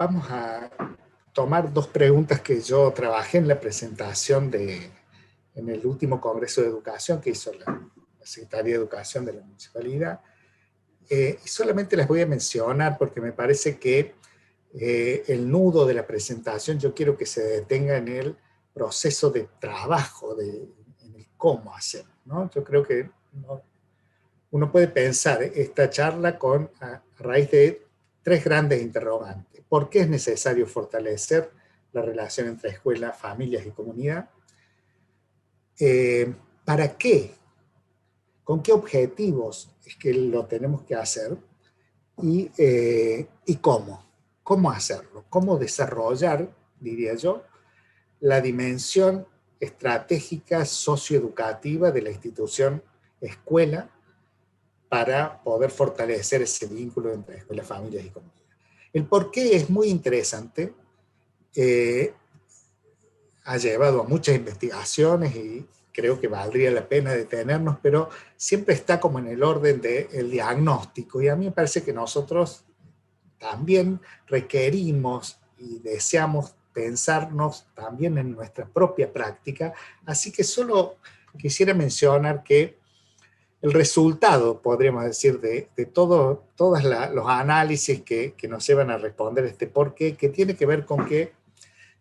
vamos a tomar dos preguntas que yo trabajé en la presentación en el último Congreso de Educación que hizo la Secretaría de Educación de la Municipalidad. Y solamente las voy a mencionar porque me parece que el nudo de la presentación yo quiero que se detenga en el proceso de trabajo, en el cómo hacerlo, ¿no? Yo creo que uno puede pensar esta charla a raíz de tres grandes interrogantes. ¿Por qué es necesario fortalecer la relación entre escuela, familias y comunidad? ¿Para qué? ¿Con qué objetivos es que lo tenemos que hacer? ¿Y cómo? ¿Cómo hacerlo? ¿Cómo desarrollar, diría yo, la dimensión estratégica socioeducativa de la institución escuela para poder fortalecer ese vínculo entre escuelas, familias y comunidad? El por qué es muy interesante. Ha llevado a muchas investigaciones y creo que valdría la pena detenernos, pero siempre está como en el orden del diagnóstico. Y a mí me parece que nosotros también requerimos y deseamos pensarnos también en nuestra propia práctica. Así que solo quisiera mencionar que el resultado, podríamos decir, de todos los análisis que nos llevan a responder este porqué, que tiene que ver con que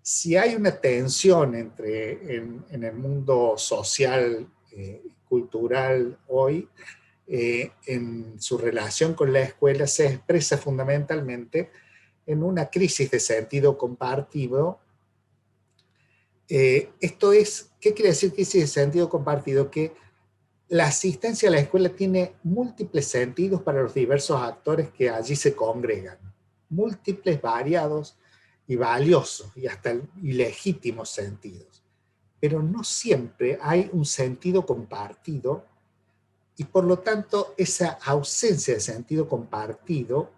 si hay una tensión en el mundo social, cultural hoy, en su relación con la escuela, se expresa fundamentalmente en una crisis de sentido compartido. Esto es, ¿qué quiere decir crisis de sentido compartido? Que la asistencia a la escuela tiene múltiples sentidos para los diversos actores que allí se congregan, múltiples, variados y valiosos y hasta ilegítimos sentidos. Pero no siempre hay un sentido compartido y por lo tanto esa ausencia de sentido compartido,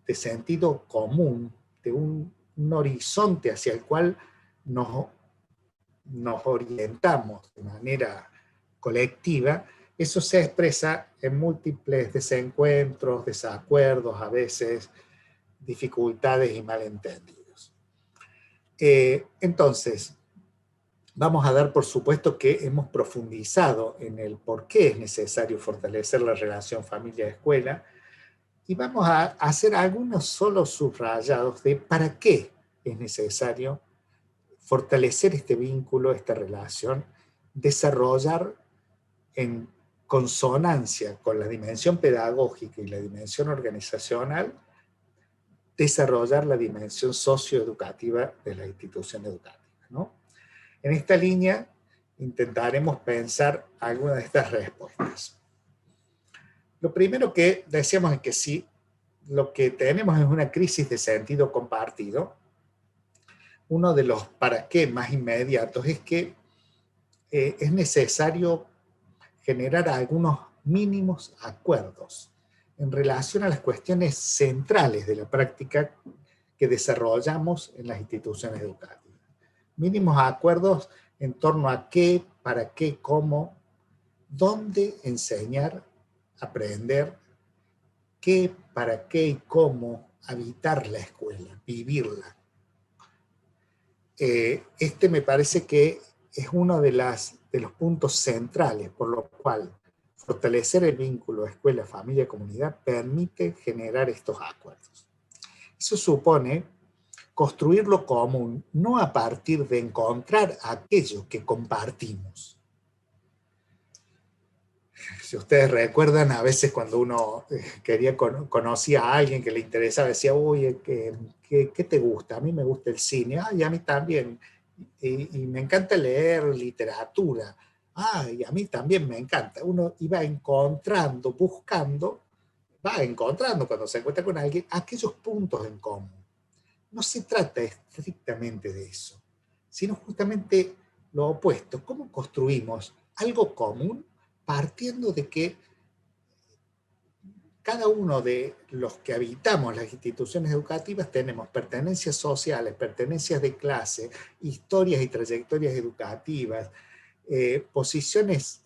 de sentido común, de un horizonte hacia el cual nos orientamos de manera colectiva, eso se expresa en múltiples desencuentros, desacuerdos, a veces dificultades y malentendidos. Entonces, vamos a dar por supuesto que hemos profundizado en el por qué es necesario fortalecer la relación familia-escuela y vamos a hacer algunos solo subrayados de para qué es necesario fortalecer este vínculo, esta relación, desarrollar en consonancia con la dimensión pedagógica y la dimensión organizacional, desarrollar la dimensión socioeducativa de la institución educativa, ¿no? En esta línea intentaremos pensar algunas de estas respuestas. Lo primero que decíamos es que si lo que tenemos es una crisis de sentido compartido, uno de los para qué más inmediatos es que es necesario generar algunos mínimos acuerdos en relación a las cuestiones centrales de la práctica que desarrollamos en las instituciones educativas. Mínimos acuerdos en torno a qué, para qué, cómo, dónde enseñar, aprender, qué, para qué y cómo habitar la escuela, vivirla. Este me parece que es uno de los puntos centrales, por lo cual fortalecer el vínculo escuela, familia, comunidad permite generar estos acuerdos. Eso supone construir lo común, no a partir de encontrar aquello que compartimos. Si ustedes recuerdan, a veces cuando uno conocía a alguien que le interesaba, decía, oye, ¿qué te gusta? A mí me gusta el cine, y a mí también, y me encanta leer literatura, y a mí también me encanta. Uno iba encontrando, buscando, va encontrando cuando se encuentra con alguien, aquellos puntos en común. No se trata estrictamente de eso, sino justamente lo opuesto. ¿Cómo construimos algo común partiendo de que cada uno de los que habitamos las instituciones educativas tenemos pertenencias sociales, pertenencias de clase, historias y trayectorias educativas, posiciones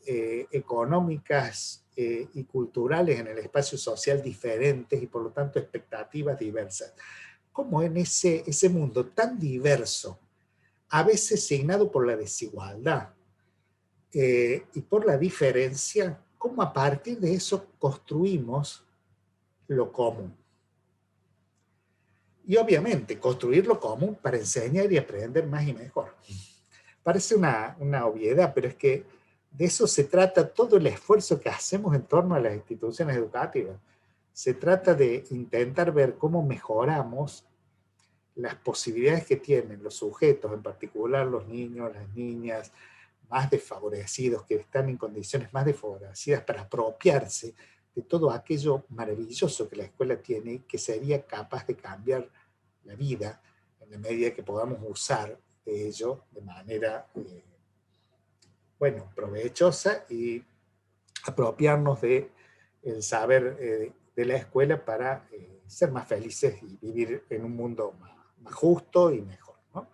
económicas y culturales en el espacio social diferentes y por lo tanto expectativas diversas? cómo en ese mundo tan diverso, a veces signado por la desigualdad y por la diferencia, cómo a partir de eso construimos lo común. Y obviamente construir lo común para enseñar y aprender más y mejor. Parece una obviedad, pero es que de eso se trata todo el esfuerzo que hacemos en torno a las instituciones educativas. Se trata de intentar ver cómo mejoramos las posibilidades que tienen los sujetos, en particular los niños, las niñas más desfavorecidos, que están en condiciones más desfavorecidas para apropiarse de todo aquello maravilloso que la escuela tiene y que sería capaz de cambiar la vida en la medida que podamos usar de ello de manera, bueno, provechosa y apropiarnos del saber de la escuela para ser más felices y vivir en un mundo más justo y mejor, ¿no?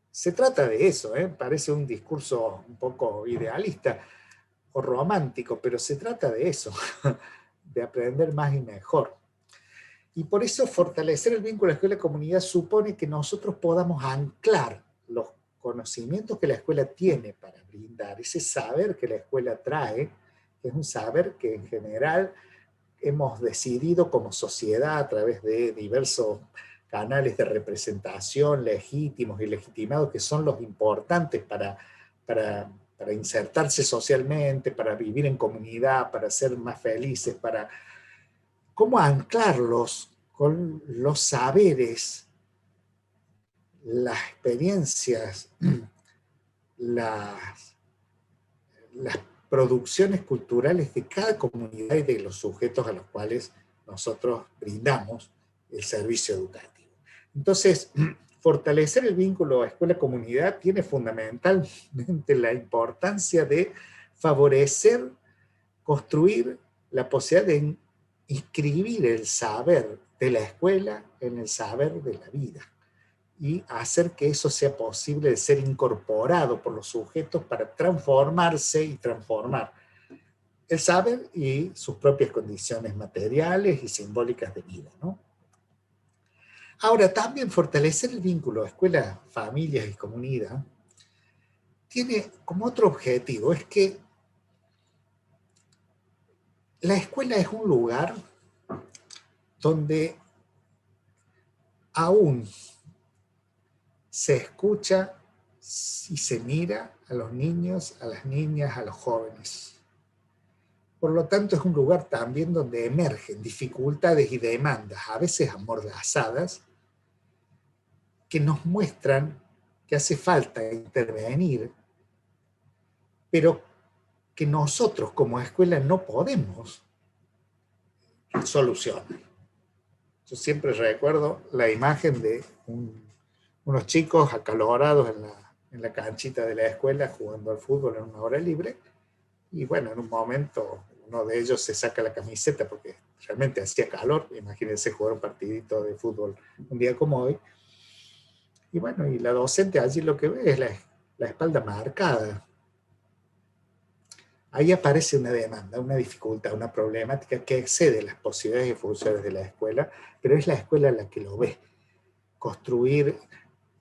Se trata de eso, parece un discurso un poco idealista o romántico, pero se trata de eso, de aprender más y mejor. Y por eso fortalecer el vínculo escuela-comunidad supone que nosotros podamos anclar los conocimientos que la escuela tiene para brindar, ese saber que la escuela trae, que es un saber que en general hemos decidido como sociedad a través de diversos canales de representación legítimos y legitimados que son los importantes para insertarse socialmente, para vivir en comunidad, para ser más felices, para cómo anclarlos con los saberes, las experiencias, las producciones culturales de cada comunidad y de los sujetos a los cuales nosotros brindamos el servicio educativo. Entonces, fortalecer el vínculo escuela-comunidad tiene fundamentalmente la importancia de favorecer, construir la posibilidad de inscribir el saber de la escuela en el saber de la vida y hacer que eso sea posible de ser incorporado por los sujetos para transformarse y transformar el saber y sus propias condiciones materiales y simbólicas de vida, ¿no? Ahora, también fortalecer el vínculo escuela, familias y comunidad tiene como otro objetivo, es que la escuela es un lugar donde aún se escucha y se mira a los niños, a las niñas, a los jóvenes. Por lo tanto, es un lugar también donde emergen dificultades y demandas, a veces amordazadas, que nos muestran que hace falta intervenir, pero que nosotros como escuela no podemos solucionar. Yo siempre recuerdo la imagen de unos chicos acalorados en la canchita de la escuela jugando al fútbol en una hora libre, y bueno, en un momento uno de ellos se saca la camiseta porque realmente hacía calor, imagínense jugar un partidito de fútbol un día como hoy, y bueno, y la docente allí lo que ve es la espalda marcada. Ahí aparece una demanda, una dificultad, una problemática que excede las posibilidades y funciones de la escuela, pero es la escuela la que lo ve. Construir,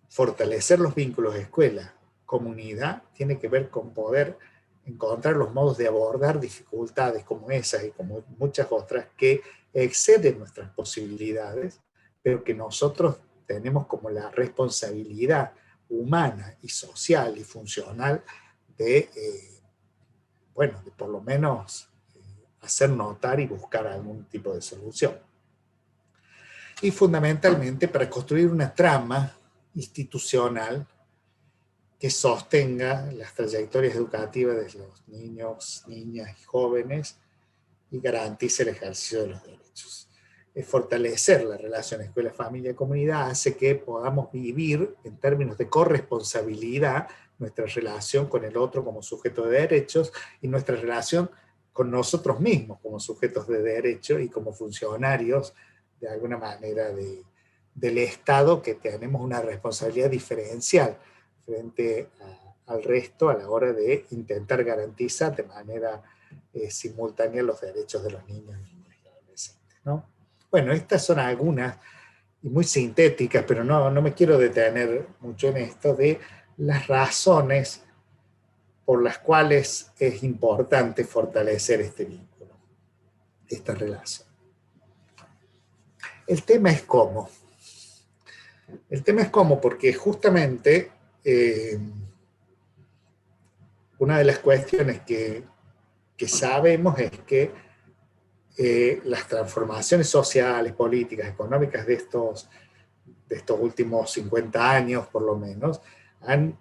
fortalecer los vínculos escuela-comunidad tiene que ver con poder encontrar los modos de abordar dificultades como esas y como muchas otras que exceden nuestras posibilidades, pero que nosotros tenemos como la responsabilidad humana y social y funcional de, bueno, de por lo menos hacer notar y buscar algún tipo de solución. Y fundamentalmente para construir una trama institucional que sostenga las trayectorias educativas de los niños, niñas y jóvenes y garantice el ejercicio de los derechos. Fortalecer la relación escuela, familia, comunidad hace que podamos vivir en términos de corresponsabilidad nuestra relación con el otro como sujeto de derechos y nuestra relación con nosotros mismos como sujetos de derecho y como funcionarios de alguna manera del Estado, que tenemos una responsabilidad diferencial frente al resto a la hora de intentar garantizar de manera simultánea los derechos de los niños, niñas y adolescentes, ¿no? Bueno, estas son algunas y muy sintéticas, pero no me quiero detener mucho en esto, de las razones por las cuales es importante fortalecer este vínculo, esta relación. El tema es cómo. El tema es cómo, porque justamente una de las cuestiones que sabemos es que las transformaciones sociales, políticas, económicas de estos últimos 50 años, por lo menos, han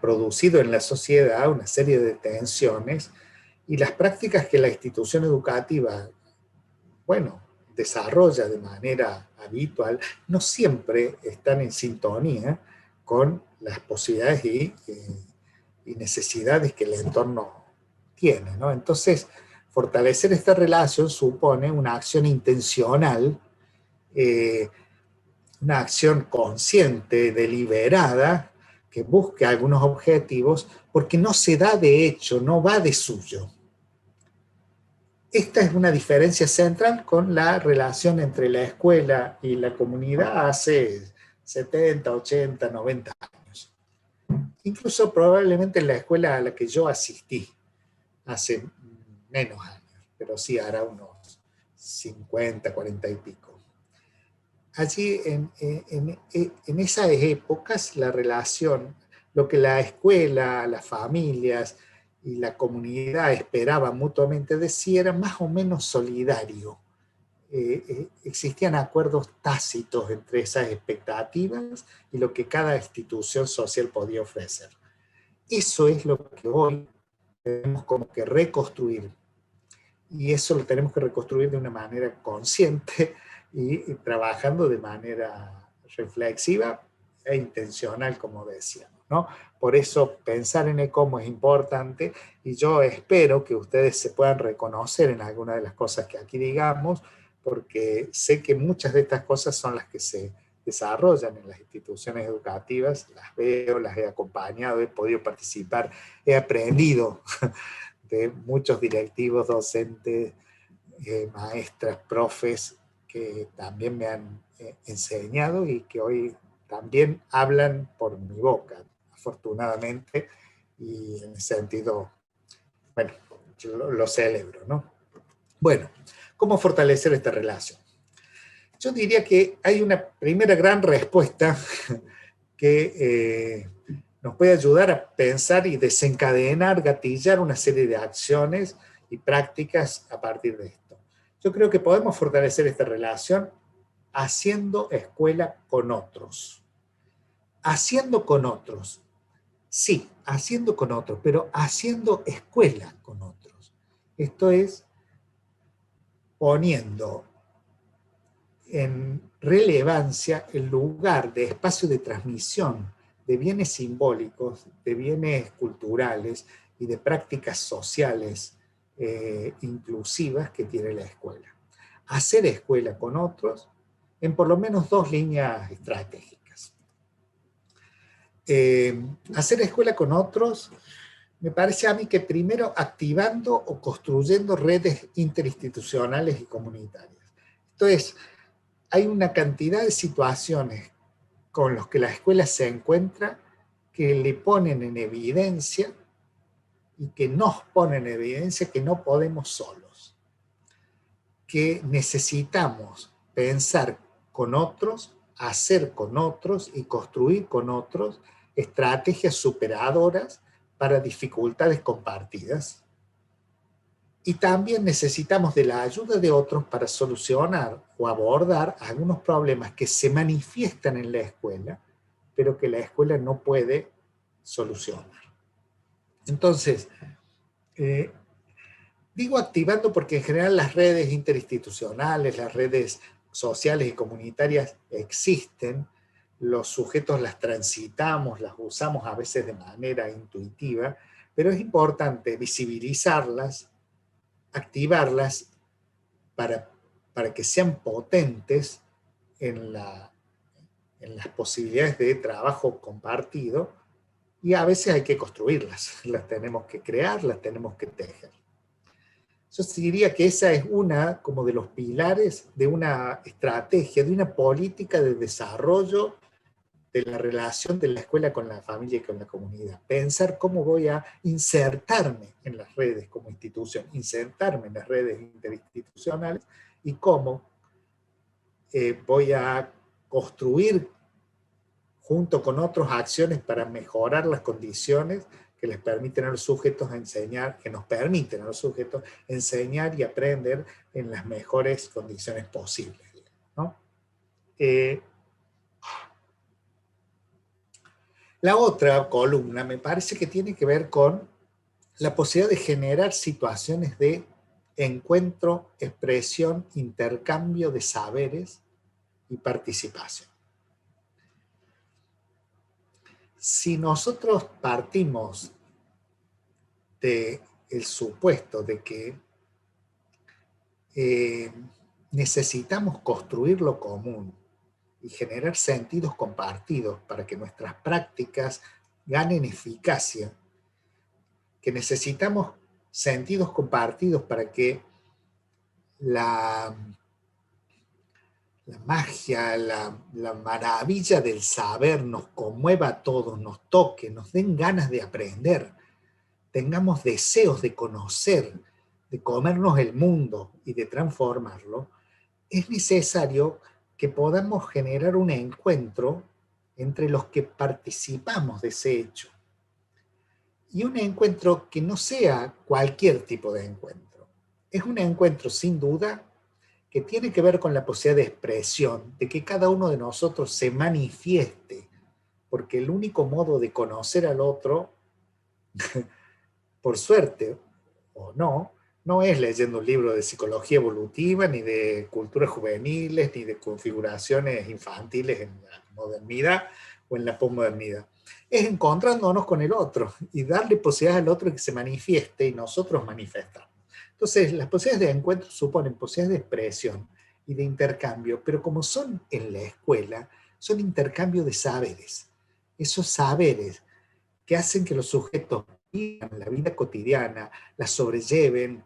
producido en la sociedad una serie de tensiones y las prácticas que la institución educativa, bueno, desarrolla de manera habitual, no siempre están en sintonía con las posibilidades y necesidades que el entorno tiene, ¿no? Entonces, fortalecer esta relación supone una acción intencional, eh, una acción consciente, deliberada, que busque algunos objetivos, porque no se da de hecho, no va de suyo. Esta es una diferencia central con la relación entre la escuela y la comunidad hace 70, 80, 90 años. Incluso probablemente en la escuela a la que yo asistí hace menos años, pero sí hará unos 50, 40 y pico. Allí en esas épocas la relación, lo que la escuela, las familias y la comunidad esperaban mutuamente de sí era más o menos solidario. Existían acuerdos tácitos entre esas expectativas y lo que cada institución social podía ofrecer. Eso es lo que hoy tenemos como que reconstruir, y eso lo tenemos que reconstruir de una manera consciente y trabajando de manera reflexiva e intencional, como decíamos, ¿no? Por eso pensar en el cómo es importante, y yo espero que ustedes se puedan reconocer en alguna de las cosas que aquí digamos, porque sé que muchas de estas cosas son las que se desarrollan en las instituciones educativas, las veo, las he acompañado, he podido participar, he aprendido de muchos directivos, docentes, maestras, profes, que también me han enseñado y que hoy también hablan por mi boca, afortunadamente, y en ese sentido, bueno, yo lo celebro, ¿no? Bueno, ¿cómo fortalecer esta relación? Yo diría que hay una primera gran respuesta que nos puede ayudar a pensar y desencadenar, gatillar una serie de acciones y prácticas a partir de esto. Yo creo que podemos fortalecer esta relación haciendo escuela con otros. Haciendo con otros. Sí, haciendo con otros, pero haciendo escuela con otros. Esto es poniendo en relevancia el lugar de espacio de transmisión de bienes simbólicos, de bienes culturales y de prácticas sociales inclusivas que tiene la escuela. Hacer escuela con otros en por lo menos dos líneas estratégicas. Hacer escuela con otros me parece a mí que primero activando o construyendo redes interinstitucionales y comunitarias. Esto es, hay una cantidad de situaciones con las que la escuela se encuentra que le ponen en evidencia y que nos ponen en evidencia que no podemos solos, que necesitamos pensar con otros, hacer con otros y construir con otros estrategias superadoras para dificultades compartidas. Y también necesitamos de la ayuda de otros para solucionar o abordar algunos problemas que se manifiestan en la escuela, pero que la escuela no puede solucionar. Entonces, digo activando porque en general las redes interinstitucionales, las redes sociales y comunitarias existen, los sujetos las transitamos, las usamos a veces de manera intuitiva, pero es importante visibilizarlas, activarlas para que sean potentes en las posibilidades de trabajo compartido, y a veces hay que construirlas, las tenemos que crear, las tenemos que tejer. Yo diría que esa es una como de los pilares de una estrategia, de una política de desarrollo de la relación de la escuela con la familia y con la comunidad. Pensar cómo voy a insertarme en las redes como institución, insertarme en las redes interinstitucionales y cómo voy a construir junto con otras acciones para mejorar las condiciones que les permiten a los sujetos enseñar, que nos permiten a los sujetos enseñar y aprender en las mejores condiciones posibles, ¿no? La otra columna me parece que tiene que ver con la posibilidad de generar situaciones de encuentro, expresión, intercambio de saberes y participación. Si nosotros partimos del supuesto de que necesitamos construir lo común y generar sentidos compartidos para que nuestras prácticas ganen eficacia, que necesitamos sentidos compartidos para que la magia, la maravilla del saber nos conmueva a todos, nos toque, nos den ganas de aprender, tengamos deseos de conocer, de comernos el mundo y de transformarlo, es necesario que podamos generar un encuentro entre los que participamos de ese hecho. Y un encuentro que no sea cualquier tipo de encuentro. Es un encuentro, sin duda, que tiene que ver con la posibilidad de expresión, de que cada uno de nosotros se manifieste, porque el único modo de conocer al otro, por suerte o no, no es leyendo un libro de psicología evolutiva, ni de culturas juveniles, ni de configuraciones infantiles en la modernidad o en la posmodernidad. Es encontrándonos con el otro y darle posibilidades al otro que se manifieste y nosotros manifestamos. Entonces, las posibilidades de encuentro suponen posibilidades de expresión y de intercambio, pero como son en la escuela, son intercambio de saberes. Esos saberes que hacen que los sujetos vivan la vida cotidiana, la sobrelleven,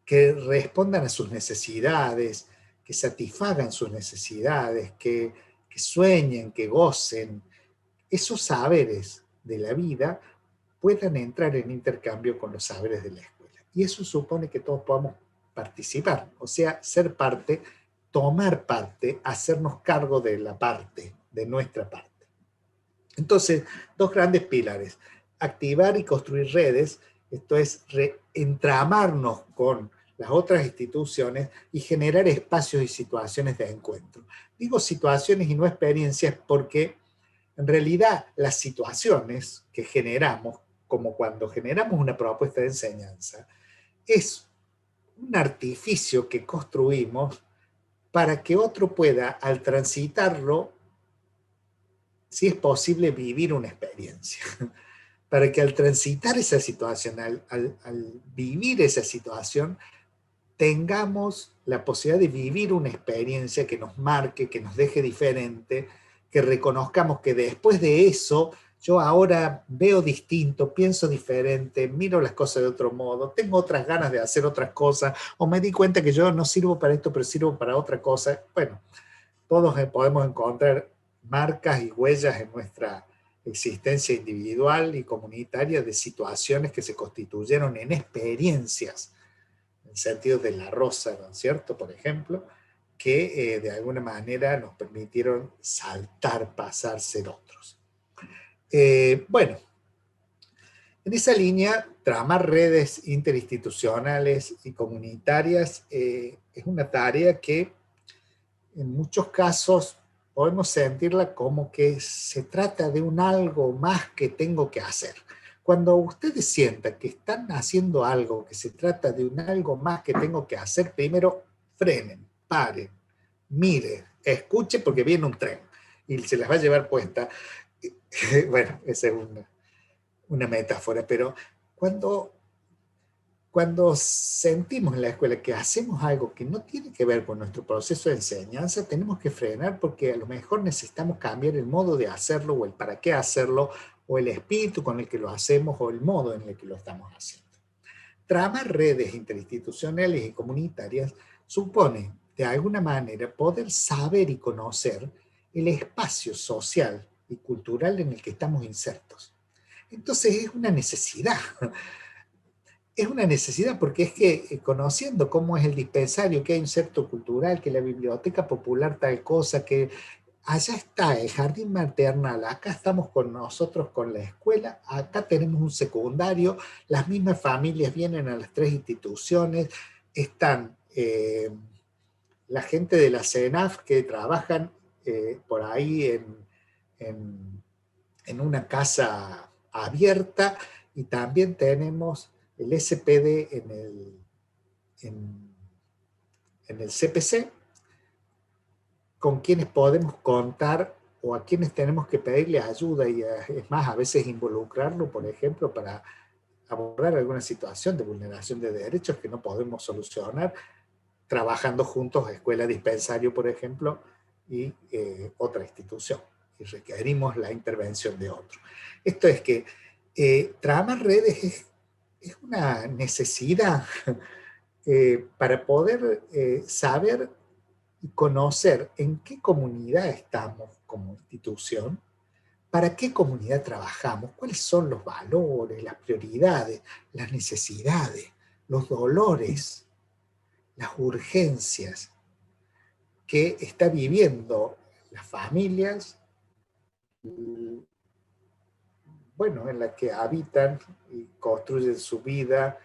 que respondan a sus necesidades, que satisfagan sus necesidades, que sueñen, que gocen. Esos saberes de la vida puedan entrar en intercambio con los saberes de la escuela. Y eso supone que todos podamos participar, o sea, ser parte, tomar parte, hacernos cargo de la parte, de nuestra parte. Entonces, dos grandes pilares: activar y construir redes, esto es entramarnos con las otras instituciones y generar espacios y situaciones de encuentro. Digo situaciones y no experiencias porque en realidad las situaciones que generamos, como cuando generamos una propuesta de enseñanza, es un artificio que construimos para que otro pueda, al transitarlo, si es posible, vivir una experiencia. Para que al transitar esa situación, al vivir esa situación, tengamos la posibilidad de vivir una experiencia que nos marque, que nos deje diferente, que reconozcamos que después de eso yo ahora veo distinto, pienso diferente, miro las cosas de otro modo, tengo otras ganas de hacer otras cosas, o me di cuenta que yo no sirvo para esto, pero sirvo para otra cosa. Bueno, todos podemos encontrar marcas y huellas en nuestra existencia individual y comunitaria de situaciones que se constituyeron en experiencias, en el sentido de la rosa, ¿no es cierto?, por ejemplo, que de alguna manera nos permitieron saltar, pasar, ser otros. Bueno, en esa línea, tramar redes interinstitucionales y comunitarias es una tarea que en muchos casos podemos sentirla como que se trata de un algo más que tengo que hacer. Cuando ustedes sientan que están haciendo algo, que se trata de un algo más que tengo que hacer, primero frenen, paren, miren, escuchen porque viene un tren y se las va a llevar puesta. Bueno, esa es una metáfora, pero cuando sentimos en la escuela que hacemos algo que no tiene que ver con nuestro proceso de enseñanza, tenemos que frenar porque a lo mejor necesitamos cambiar el modo de hacerlo o el para qué hacerlo o el espíritu con el que lo hacemos o el modo en el que lo estamos haciendo. Tramar redes interinstitucionales y comunitarias supone, de alguna manera, poder saber y conocer el espacio social y cultural en el que estamos insertos. Entonces es una necesidad. Es una necesidad porque es que conociendo cómo es el dispensario, que hay un centro cultural, que la biblioteca popular tal cosa, que allá está el jardín maternal, acá estamos con nosotros con la escuela, acá tenemos un secundario, las mismas familias vienen a las tres instituciones, están la gente de la CENAF que trabajan por ahí en una casa abierta, y también tenemos el SPD en, en el CPC, con quienes podemos contar o a quienes tenemos que pedirle ayuda y es más, a veces involucrarlo, por ejemplo, para abordar alguna situación de vulneración de derechos que no podemos solucionar trabajando juntos, escuela dispensario, por ejemplo, y otra institución, y requerimos la intervención de otro. Esto es que tramar redes es una necesidad para poder saber y conocer en qué comunidad estamos como institución, para qué comunidad trabajamos, cuáles son los valores, las prioridades, las necesidades, los dolores, las urgencias que está viviendo las familias, bueno, en las que habitan y construyen su vida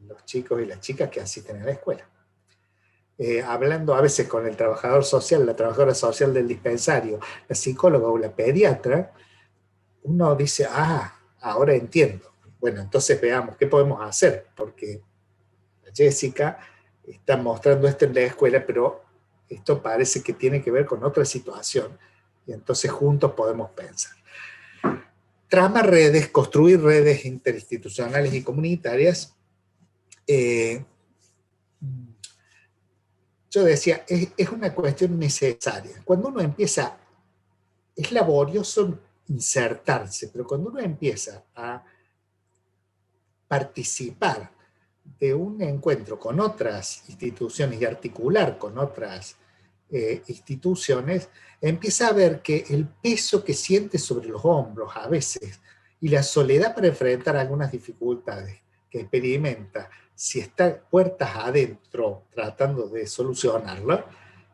los chicos y las chicas que asisten a la escuela. Hablando a veces con el trabajador social, la trabajadora social del dispensario, la psicóloga o la pediatra, uno dice, ahora entiendo. Bueno, entonces veamos qué podemos hacer, porque Jessica está mostrando esto en la escuela, pero esto parece que tiene que ver con otra situación, y entonces juntos podemos pensar. Tramar redes, construir redes interinstitucionales y comunitarias, yo decía, es una cuestión necesaria. Cuando uno empieza, es laborioso insertarse, pero cuando uno empieza a participar de un encuentro con otras instituciones y articular con otras instituciones, empieza a ver que el peso que siente sobre los hombros a veces y la soledad para enfrentar algunas dificultades que experimenta, si está puertas adentro tratando de solucionarlo,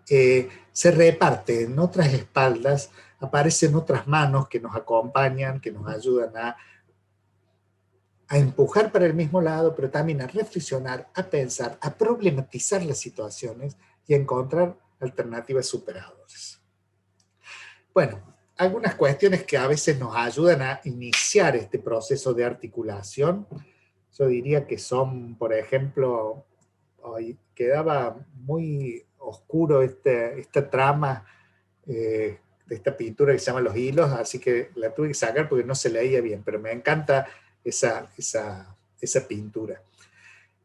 se reparte en otras espaldas, aparecen otras manos que nos acompañan, que nos ayudan a empujar para el mismo lado, pero también a reflexionar, a pensar, a problematizar las situaciones y a encontrar alternativas superadoras. Bueno, algunas cuestiones que a veces nos ayudan a iniciar este proceso de articulación, yo diría que son, por ejemplo, hoy quedaba muy oscuro esta trama de esta pintura que se llama Los Hilos, así que la tuve que sacar porque no se leía bien, pero me encanta esa pintura.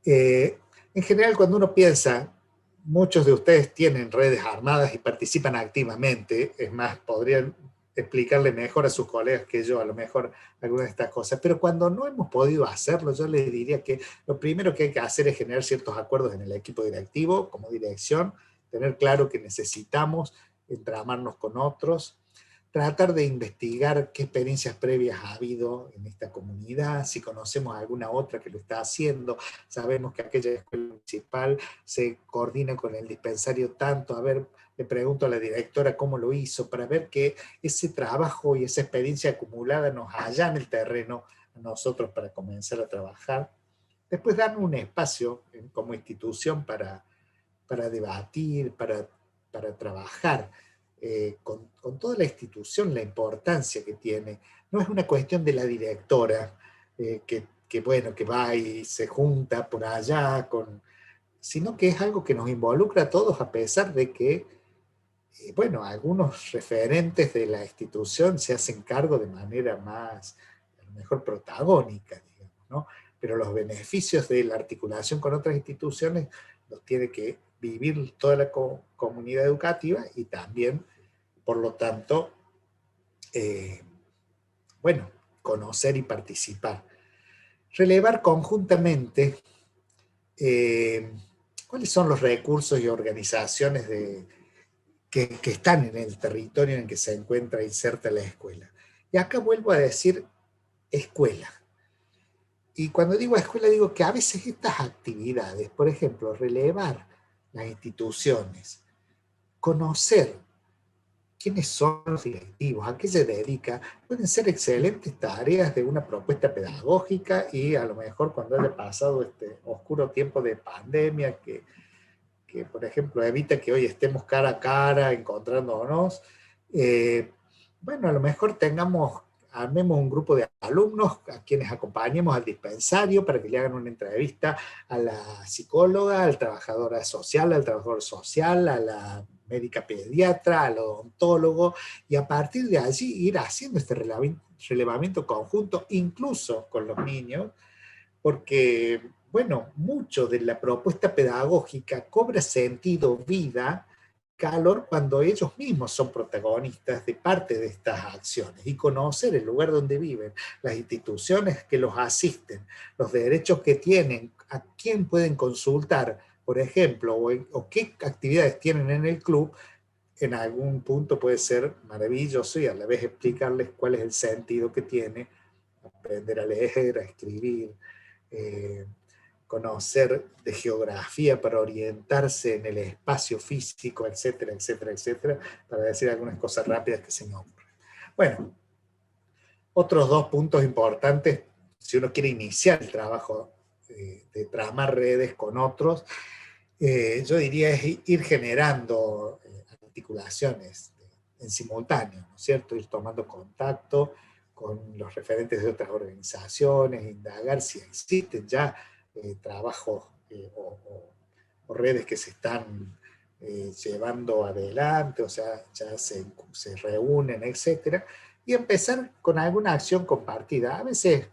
En general, cuando uno piensa, muchos de ustedes tienen redes armadas y participan activamente, es más, podrían explicarle mejor a sus colegas que yo, a lo mejor, algunas de estas cosas, pero cuando no hemos podido hacerlo, yo les diría que lo primero que hay que hacer es generar ciertos acuerdos en el equipo directivo, como dirección, tener claro que necesitamos entramarnos con otros, tratar de investigar qué experiencias previas ha habido en esta comunidad, si conocemos alguna otra que lo está haciendo, sabemos que aquella escuela municipal se coordina con el dispensario tanto, a ver, le pregunto a la directora cómo lo hizo, para ver que ese trabajo y esa experiencia acumulada nos allana el terreno a nosotros para comenzar a trabajar. Después darnos un espacio como institución para debatir, para trabajar, con toda la institución, la importancia que tiene. No es una cuestión de la directora, bueno, que va y se junta por allá, sino que es algo que nos involucra a todos, a pesar de que, bueno, algunos referentes de la institución se hacen cargo de manera más, a lo mejor protagónica, digamos, ¿no? Pero los beneficios de la articulación con otras instituciones los tiene que vivir toda la comunidad educativa y también, por lo tanto, bueno, conocer y participar. relevar conjuntamente cuáles son los recursos y organizaciones que están en el territorio en el que se encuentra inserta la escuela. Y acá vuelvo a decir escuela. Y cuando digo escuela, digo que a veces estas actividades, por ejemplo, relevar las instituciones, conocer quiénes son los directivos, a qué se dedica, pueden ser excelentes tareas de una propuesta pedagógica y a lo mejor cuando haya pasado este oscuro tiempo de pandemia que por ejemplo, evita que hoy estemos cara a cara encontrándonos, bueno, a lo mejor armemos un grupo de alumnos a quienes acompañemos al dispensario para que le hagan una entrevista a la psicóloga, al trabajador social, a la médica pediatra, al odontólogo, y a partir de allí ir haciendo este relevamiento conjunto, incluso con los niños, porque, bueno, mucho de la propuesta pedagógica cobra sentido, vida, calor cuando ellos mismos son protagonistas de parte de estas acciones y conocer el lugar donde viven, las instituciones que los asisten, los derechos que tienen, a quién pueden consultar, por ejemplo, o qué actividades tienen en el club, en algún punto puede ser maravilloso y a la vez explicarles cuál es el sentido que tiene aprender a leer, a escribir, eh, conocer de geografía para orientarse en el espacio físico, etcétera, etcétera, etcétera, para decir algunas cosas rápidas que se me ocurren. Bueno, otros dos puntos importantes, si uno quiere iniciar el trabajo de tramar redes con otros, yo diría es ir generando articulaciones en simultáneo, ¿no es cierto? Ir tomando contacto con los referentes de otras organizaciones, indagar si existen ya trabajos o redes que se están llevando adelante, o sea, ya se reúnen, etcétera, y empezar con alguna acción compartida. A veces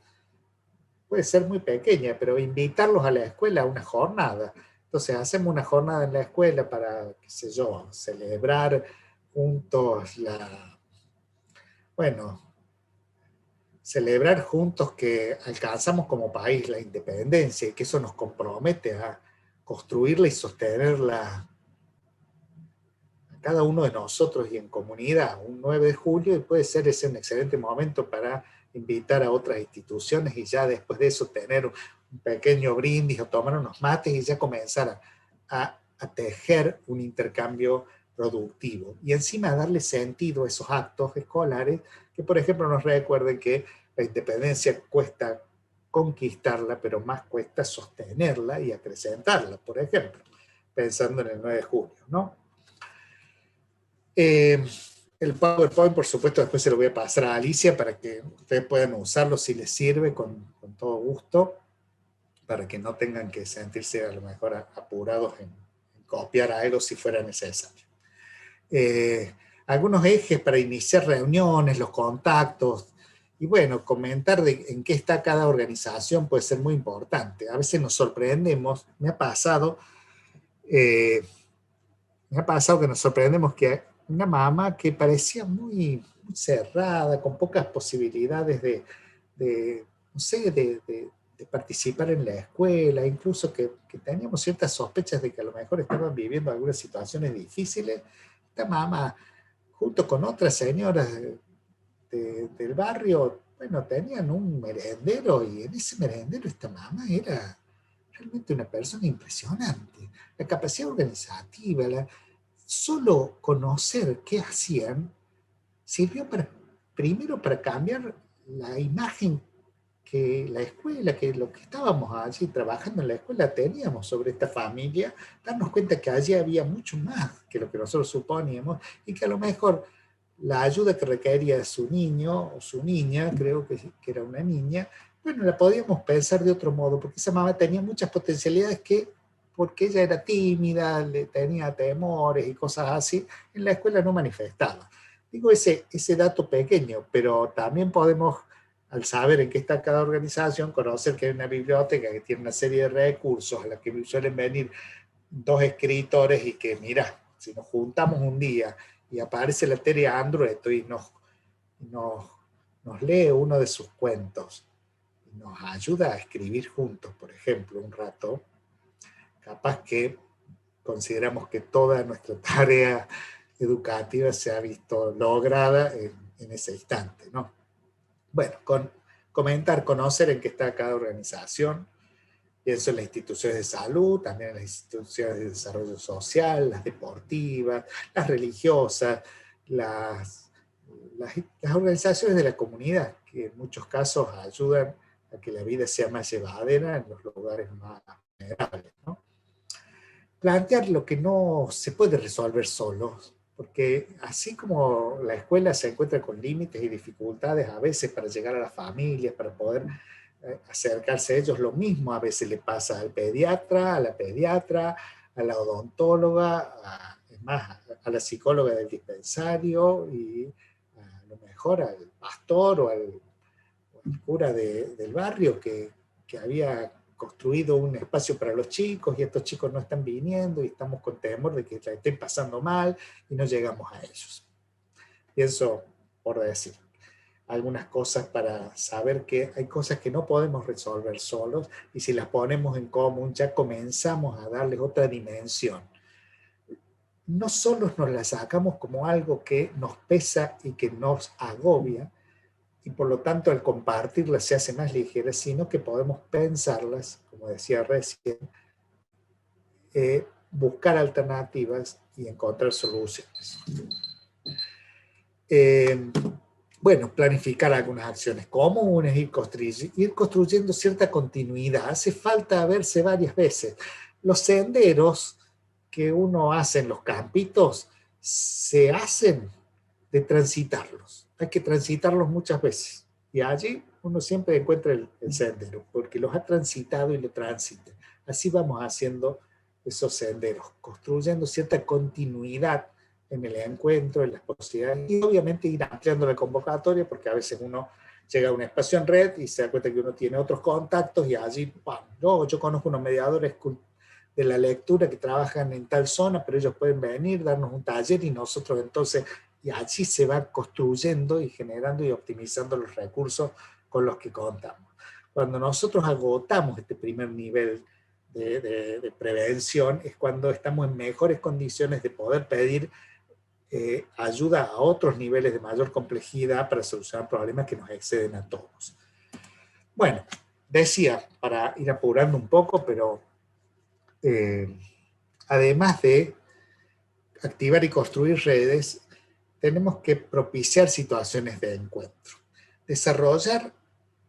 puede ser muy pequeña, pero invitarlos a la escuela a una jornada. Entonces hacemos una jornada en la escuela para, qué sé yo, celebrar juntos bueno, celebrar juntos que alcanzamos como país la independencia y que eso nos compromete a construirla y sostenerla a cada uno de nosotros y en comunidad, un 9 de julio, y puede ser ese un excelente momento para invitar a otras instituciones y ya después de eso tener un pequeño brindis o tomar unos mates y ya comenzar a tejer un intercambio productivo. Y encima darle sentido a esos actos escolares que, por ejemplo, nos recuerden que la independencia cuesta conquistarla, pero más cuesta sostenerla y acrecentarla, por ejemplo, pensando en el 9 de julio, ¿no? El PowerPoint, por supuesto, después se lo voy a pasar a Alicia para que ustedes puedan usarlo si les sirve con todo gusto, para que no tengan que sentirse a lo mejor apurados en copiar algo si fuera necesario. Algunos ejes para iniciar reuniones, los contactos, y bueno, comentar en qué está cada organización puede ser muy importante. A veces nos sorprendemos, eh, me ha pasado que nos sorprendemos que una mamá que parecía muy cerrada, con pocas posibilidades no sé, de participar en la escuela, incluso que teníamos ciertas sospechas de que a lo mejor estaban viviendo algunas situaciones difíciles. Esta mamá, junto con otras señoras del barrio, bueno, tenían un merendero y en ese merendero esta mamá era realmente una persona impresionante. La capacidad organizativa, solo conocer qué hacían, sirvió primero para cambiar la imagen que la escuela, que lo que estábamos allí trabajando en la escuela teníamos sobre esta familia, darnos cuenta que allí había mucho más que lo que nosotros suponíamos y que a lo mejor la ayuda que requería su niño o su niña, creo que era una niña, bueno, la podíamos pensar de otro modo, porque esa mamá tenía muchas potencialidades que, porque ella era tímida, le tenía temores y cosas así, en la escuela no manifestaba. Digo ese dato pequeño, pero también podemos, al saber en qué está cada organización, conocer que hay una biblioteca que tiene una serie de recursos a la que suelen venir dos escritores y que, mira, si nos juntamos un día y aparece la Tere Andrueto y nos lee uno de sus cuentos, nos ayuda a escribir juntos, por ejemplo, un rato, capaz que consideramos que toda nuestra tarea educativa se ha visto lograda en ese instante, ¿no? Bueno, comentar, conocer en qué está cada organización. Pienso en las instituciones de salud, también en las instituciones de desarrollo social, las deportivas, las religiosas, las organizaciones de la comunidad, que en muchos casos ayudan a que la vida sea más llevadera en los lugares más vulnerables, ¿no? Plantear lo que no se puede resolver solos, porque así como la escuela se encuentra con límites y dificultades a veces para llegar a las familias, para poder acercarse a ellos, lo mismo a veces le pasa al pediatra, a la pediatra, a la odontóloga, es más, a la psicóloga del dispensario y a lo mejor al pastor o al cura del barrio que había construido un espacio para los chicos y estos chicos no están viniendo y estamos con temor de que la estén pasando mal y no llegamos a ellos. Pienso, por decir, algunas cosas para saber que hay cosas que no podemos resolver solos y si las ponemos en común ya comenzamos a darles otra dimensión. No solo nos las sacamos como algo que nos pesa y que nos agobia, y por lo tanto al compartirlas se hace más ligera, sino que podemos pensarlas, como decía recién, buscar alternativas y encontrar soluciones. Bueno, planificar algunas acciones comunes, ir construyendo cierta continuidad. Hace falta verse varias veces. Los senderos que uno hace en los campitos se hacen de transitarlos. Hay que transitarlos muchas veces. Y allí uno siempre encuentra el sendero, porque los ha transitado y lo transita. Así vamos haciendo esos senderos, construyendo cierta continuidad en el encuentro, en las posibilidades, y obviamente ir ampliando la convocatoria, porque a veces uno llega a un espacio en red y se da cuenta que uno tiene otros contactos y allí, bueno, yo conozco unos mediadores de la lectura que trabajan en tal zona, pero ellos pueden venir, darnos un taller y nosotros entonces, y allí se va construyendo y generando y optimizando los recursos con los que contamos. Cuando nosotros agotamos este primer nivel de prevención, es cuando estamos en mejores condiciones de poder pedir ayuda a otros niveles de mayor complejidad para solucionar problemas que nos exceden a todos. Bueno, decía, para ir apurando un poco, pero además de activar y construir redes, tenemos que propiciar situaciones de encuentro. Desarrollar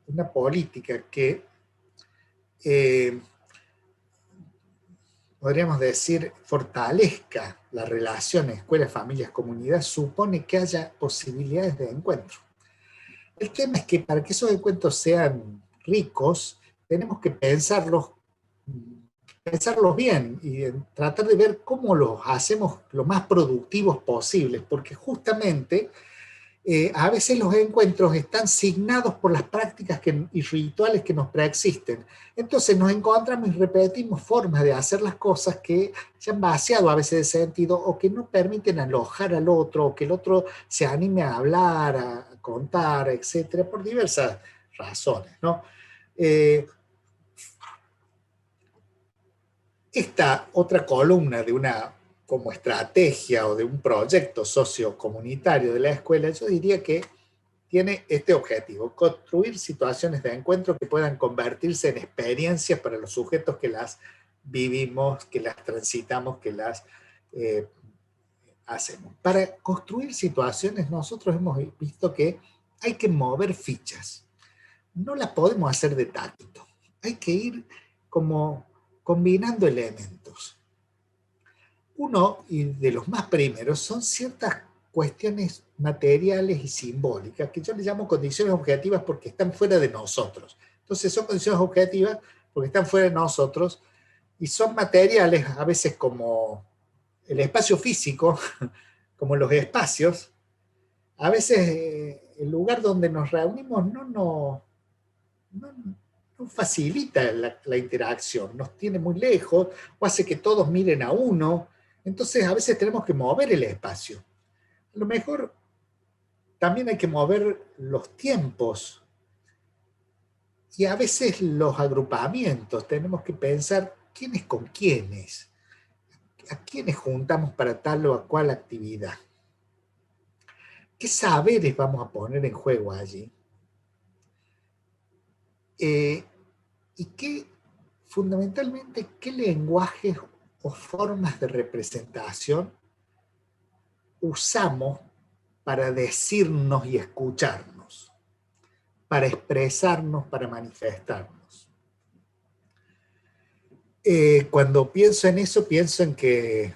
una política que podríamos decir, fortalezca la relación escuela, familias, comunidad, supone que haya posibilidades de encuentro. El tema es que para que esos encuentros sean ricos, tenemos que pensarlos bien y tratar de ver cómo los hacemos lo más productivos posibles, porque justamente a veces los encuentros están signados por las prácticas y rituales que nos preexisten. Entonces nos encontramos y repetimos formas de hacer las cosas que se han vaciado a veces de sentido o que no permiten alojar al otro, o que el otro se anime a hablar, a contar, etcétera, por diversas razones, ¿no? Esta otra columna de una como estrategia o de un proyecto sociocomunitario de la escuela, yo diría que tiene este objetivo: construir situaciones de encuentro que puedan convertirse en experiencias para los sujetos que las vivimos, que las transitamos, que las hacemos. Para construir situaciones nosotros hemos visto que hay que mover fichas. No las podemos hacer de tacto. Hay que ir como combinando elementos. Uno, y de los más primeros, son ciertas cuestiones materiales y simbólicas, que yo les llamo condiciones objetivas porque están fuera de nosotros. Entonces son condiciones objetivas porque están fuera de nosotros y son materiales, a veces como el espacio físico, como los espacios. A veces el lugar donde nos reunimos no facilita la interacción, nos tiene muy lejos o hace que todos miren a uno. Entonces a veces tenemos que mover el espacio. A lo mejor también hay que mover los tiempos. Y a veces los agrupamientos, tenemos que pensar quiénes con quiénes, a quiénes juntamos para tal o cual actividad. ¿Qué saberes vamos a poner en juego allí? Y fundamentalmente, qué lenguajes o formas de representación usamos para decirnos y escucharnos, para expresarnos, para manifestarnos. Cuando pienso en eso, pienso en que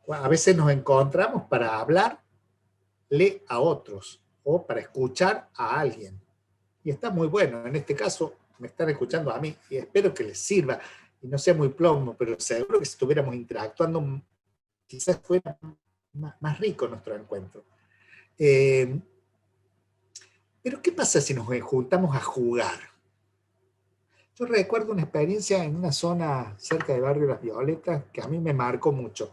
a veces nos encontramos para hablarle a otros o para escuchar a alguien. Y está muy bueno, en este caso me están escuchando a mí y espero que les sirva y no sea muy plomo, pero seguro que si estuviéramos interactuando quizás fuera más rico nuestro encuentro. Pero ¿qué pasa si nos juntamos a jugar? Yo recuerdo una experiencia en una zona cerca del barrio Las Violetas que a mí me marcó mucho.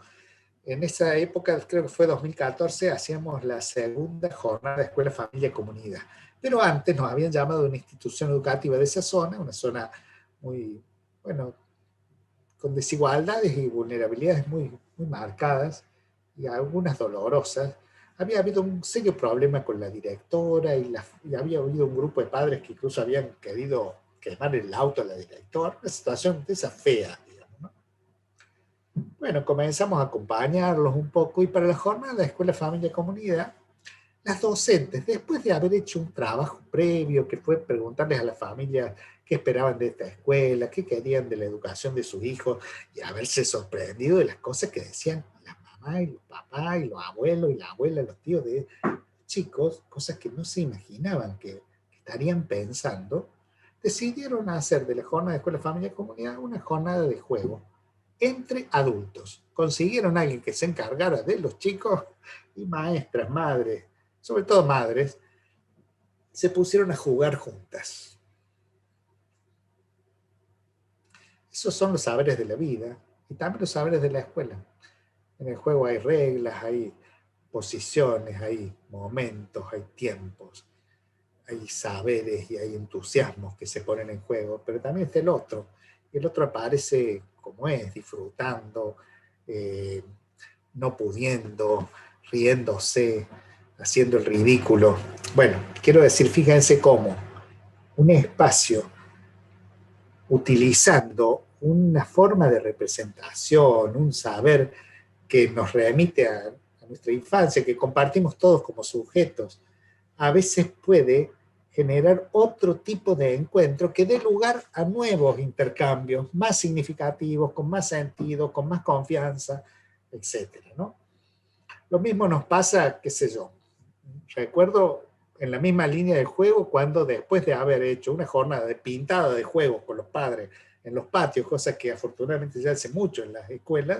En esa época, creo que fue 2014, hacíamos la segunda jornada de Escuela, Familia y Comunidad. Pero antes nos habían llamado a una institución educativa de esa zona, una zona muy, bueno, con desigualdades y vulnerabilidades muy marcadas y algunas dolorosas. Había habido un serio problema con la directora y había habido un grupo de padres que incluso habían querido quemar el auto a la directora, una situación de esa fea, digamos, ¿no? Bueno, comenzamos a acompañarlos un poco y para la jornada de Escuela, Familia y Comunidad, las docentes, después de haber hecho un trabajo previo, que fue preguntarles a las familias qué esperaban de esta escuela, qué querían de la educación de sus hijos, y haberse sorprendido de las cosas que decían las mamás y los papás y los abuelos y las abuelas, los tíos de chicos, cosas que no se imaginaban que estarían pensando, decidieron hacer de la jornada de Escuela, Familia y Comunidad una jornada de juego entre adultos. Consiguieron a alguien que se encargara de los chicos y maestras, madres, sobre todo madres, se pusieron a jugar juntas. Esos son los saberes de la vida y también los saberes de la escuela. En el juego hay reglas, hay posiciones, hay momentos, hay tiempos, hay saberes y hay entusiasmos que se ponen en juego, pero también está el otro. Y el otro aparece como es, disfrutando, no pudiendo, riéndose, haciendo el ridículo. Bueno, quiero decir, fíjense cómo un espacio utilizando una forma de representación, un saber que nos remite a nuestra infancia, que compartimos todos como sujetos, a veces puede generar otro tipo de encuentro que dé lugar a nuevos intercambios más significativos, con más sentido, con más confianza, etcétera, ¿no? Lo mismo nos pasa, qué sé yo, recuerdo en la misma línea del juego cuando después de haber hecho una jornada de pintada de juegos con los padres en los patios, cosas que afortunadamente ya hace mucho en las escuelas,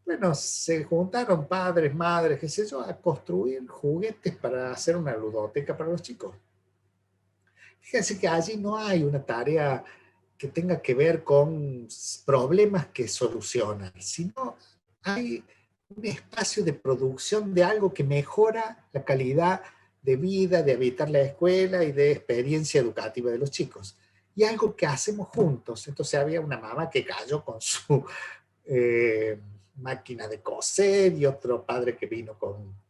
bueno, se juntaron padres, madres, qué sé yo, a construir juguetes para hacer una ludoteca para los chicos. Fíjense que allí no hay una tarea que tenga que ver con problemas que solucionan, sino hay un espacio de producción de algo que mejora la calidad de vida, de habitar la escuela y de experiencia educativa de los chicos. Y algo que hacemos juntos. Entonces había una mamá que cayó con su máquina de coser y otro padre que vino con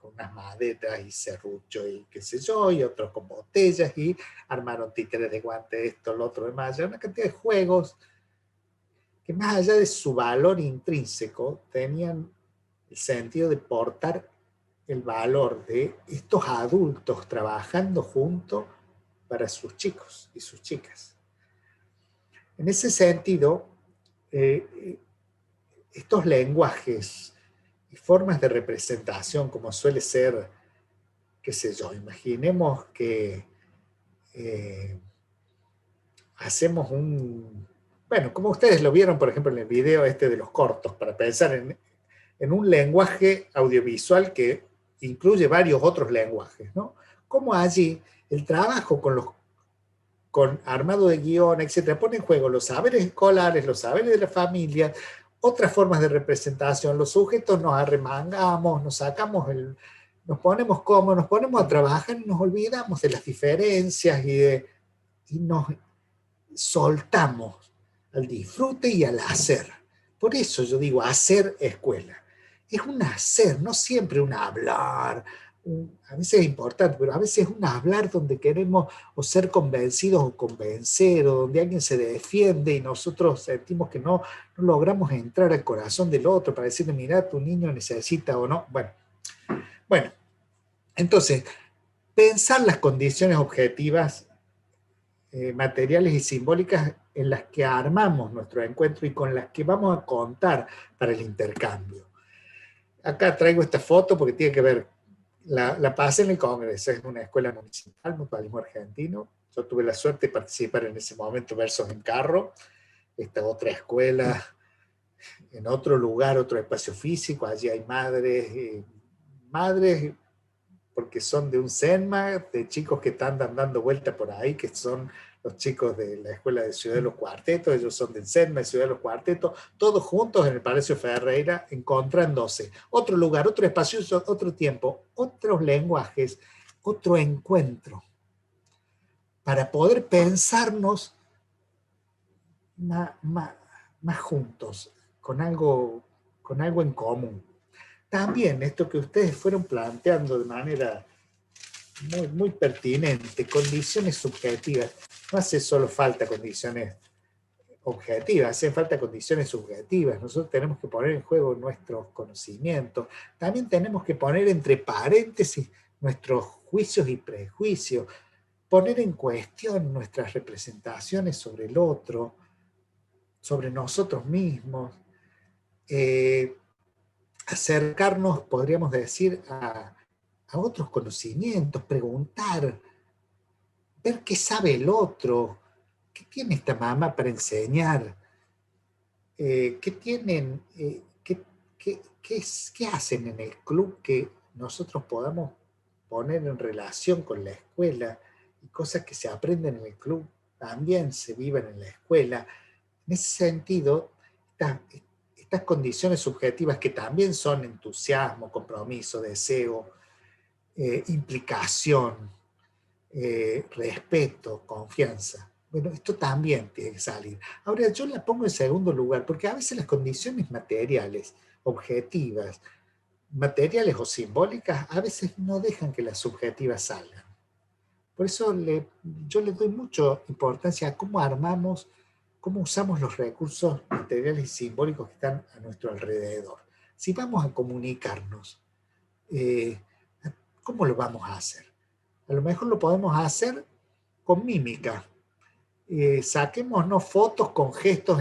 unas maderas y serrucho y qué sé yo, y otros con botellas y armaron títeres de guante, esto, lo otro, demás. Una cantidad de juegos que más allá de su valor intrínseco tenían el sentido de portar el valor de estos adultos trabajando juntos para sus chicos y sus chicas. En ese sentido, estos lenguajes y formas de representación, como suele ser, qué sé yo, imaginemos que hacemos bueno, como ustedes lo vieron, por ejemplo, en el video este de los cortos, para pensar en un lenguaje audiovisual que incluye varios otros lenguajes, ¿no? Como allí el trabajo con armado de guión, etcétera, pone en juego los saberes escolares, los saberes de la familia, otras formas de representación. Los sujetos nos arremangamos, nos ponemos cómodos, nos ponemos a trabajar y nos olvidamos de las diferencias y de y nos soltamos al disfrute y al hacer. Por eso yo digo hacer escuela. Es un hacer, no siempre un hablar. A veces es importante, pero a veces es un hablar donde queremos o ser convencidos o convencer, o donde alguien se defiende y nosotros sentimos que no logramos entrar al corazón del otro para decirle, mira, tu niño necesita o no. Bueno, entonces, pensar las condiciones objetivas, materiales y simbólicas en las que armamos nuestro encuentro y con las que vamos a contar para el intercambio. Acá traigo esta foto porque tiene que ver, la pasé en el Congreso, es una escuela municipal, mutualismo argentino. Yo tuve la suerte de participar en ese momento, Versos en Carro, esta otra escuela, en otro lugar, otro espacio físico, allí hay madres porque son de un CENMA, de chicos que están dando vuelta por ahí, que son los chicos de la Escuela de Ciudad de los Cuartetos, ellos son del CENMA, de Ciudad de los Cuartetos, todos juntos en el Palacio Ferreira, encontrándose. Otro lugar, otro espacio, otro tiempo, otros lenguajes, otro encuentro, para poder pensarnos más juntos, con algo en común. También esto que ustedes fueron planteando de manera muy pertinente, condiciones subjetivas. No hace solo falta condiciones objetivas, hacen falta condiciones subjetivas. Nosotros tenemos que poner en juego nuestros conocimientos. También tenemos que poner entre paréntesis nuestros juicios y prejuicios, poner en cuestión nuestras representaciones sobre el otro, sobre nosotros mismos, acercarnos, podríamos decir, a otros conocimientos, preguntar, ver qué sabe el otro, qué tiene esta mamá para enseñar, qué tienen, qué hacen en el club que nosotros podamos poner en relación con la escuela, y cosas que se aprenden en el club también se viven en la escuela. En ese sentido, estas condiciones subjetivas que también son entusiasmo, compromiso, deseo, implicación, respeto, confianza. Bueno, esto también tiene que salir. Ahora, yo la pongo en segundo lugar, porque a veces las condiciones materiales, objetivas, materiales o simbólicas, a veces no dejan que las subjetivas salgan. Por eso yo le doy mucha importancia a cómo armamos, cómo usamos los recursos materiales y simbólicos que están a nuestro alrededor. Si vamos a comunicarnos, eh, ¿cómo lo vamos a hacer? A lo mejor lo podemos hacer con mímica. Saquémonos fotos con gestos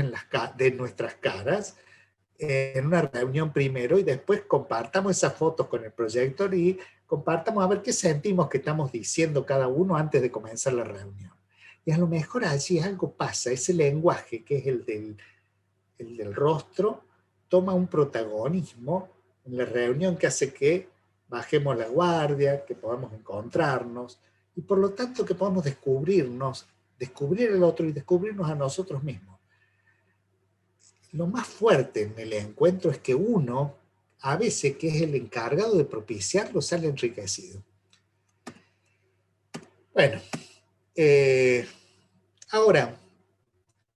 de nuestras caras en una reunión primero y después compartamos esas fotos con el proyector y compartamos a ver qué sentimos que estamos diciendo cada uno antes de comenzar la reunión. Y a lo mejor allí algo pasa, ese lenguaje que es el del rostro toma un protagonismo en la reunión que hace que bajemos la guardia, que podamos encontrarnos y por lo tanto que podamos descubrirnos, descubrir el otro y descubrirnos a nosotros mismos. Lo más fuerte en el encuentro es que uno, a veces que es el encargado de propiciarlo, sale enriquecido. Bueno, ahora,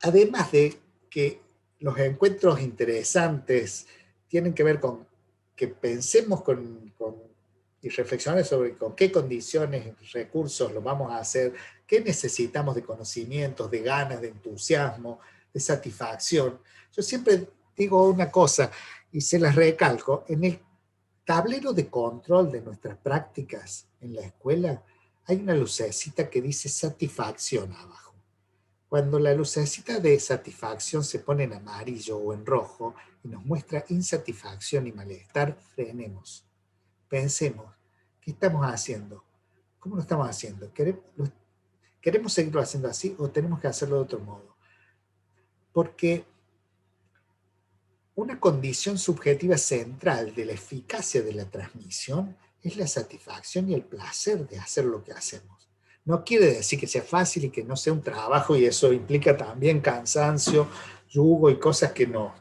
además de que los encuentros interesantes tienen que ver con que pensemos y reflexiones sobre con qué condiciones, recursos lo vamos a hacer, qué necesitamos de conocimientos, de ganas, de entusiasmo, de satisfacción. Yo siempre digo una cosa y se las recalco, en el tablero de control de nuestras prácticas en la escuela hay una lucecita que dice satisfacción abajo. Cuando la lucecita de satisfacción se pone en amarillo o en rojo y nos muestra insatisfacción y malestar, frenemos. Pensemos, ¿qué estamos haciendo? ¿Cómo lo estamos haciendo? ¿Queremos seguirlo haciendo así o tenemos que hacerlo de otro modo? Porque una condición subjetiva central de la eficacia de la transmisión es la satisfacción y el placer de hacer lo que hacemos. No quiere decir que sea fácil y que no sea un trabajo, y eso implica también cansancio, yugo y cosas que nos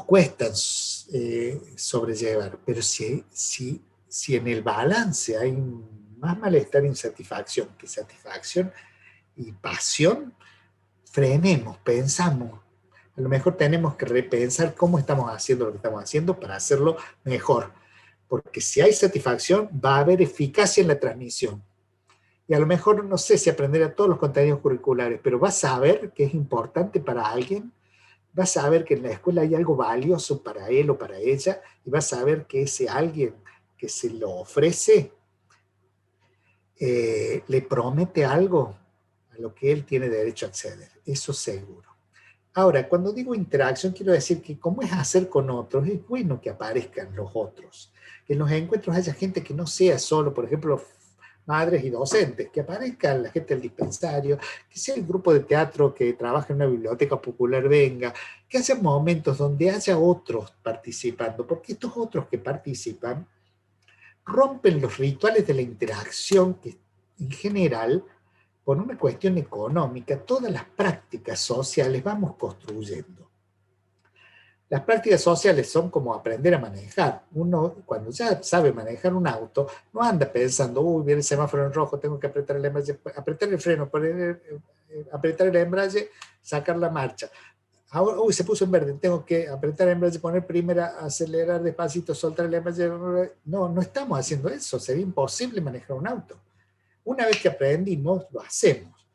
cuestan sobrellevar. Pero si en el balance hay más malestar e insatisfacción que satisfacción, y pasión, frenemos, pensamos. A lo mejor tenemos que repensar cómo estamos haciendo lo que estamos haciendo para hacerlo mejor. Porque si hay satisfacción, va a haber eficacia en la transmisión. Y a lo mejor no sé si aprenderá todos los contenidos curriculares, pero vas a saber que es importante para alguien, vas a ver que en la escuela hay algo valioso para él o para ella, y vas a ver que ese alguien que se lo ofrece le promete algo a lo que él tiene derecho a acceder. Eso seguro. Ahora, cuando digo interacción, quiero decir que como es hacer con otros, es bueno que aparezcan los otros. Que en los encuentros haya gente que no sea solo, por ejemplo, madres y docentes, que aparezcan la gente del dispensario, que sea el grupo de teatro que trabaja en una biblioteca popular venga, que haya momentos donde haya otros participando, porque estos otros que participan rompen los rituales de la interacción que en general, por una cuestión económica, todas las prácticas sociales vamos construyendo. Las prácticas sociales son como aprender a manejar. Uno, cuando ya sabe manejar un auto, no anda pensando, uy, viene el semáforo en rojo, tengo que apretar el embrague, apretar el freno, apretar el embrague, sacar la marcha. Ahora, uy, se puso en verde, tengo que apretar el embrague, poner primera, acelerar despacito, soltar el embrague. No, no estamos haciendo eso, sería imposible manejar un auto. Una vez que aprendimos, lo hacemos.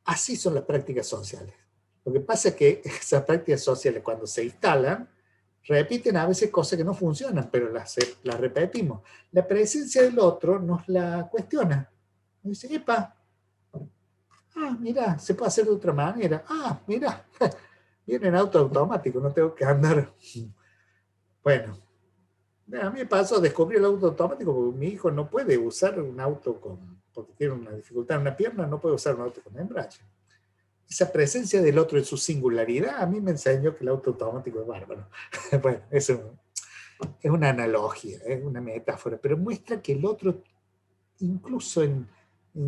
Así son las prácticas sociales. Lo que pasa es que esas prácticas sociales, cuando se instalan, repiten a veces cosas que no funcionan, pero las repetimos. La presencia del otro nos la cuestiona. Nos dice, epa, mira, se puede hacer de otra manera. Mira, viene en auto automático, no tengo que andar. Bueno, a mí me pasó, descubrí el auto automático porque mi hijo no puede usar un auto porque tiene una dificultad en una pierna, no puede usar un auto con embrague. Esa presencia del otro en su singularidad a mí me enseñó que el auto automático es bárbaro. Bueno, eso es una analogía, es una metáfora, pero muestra que el otro, incluso en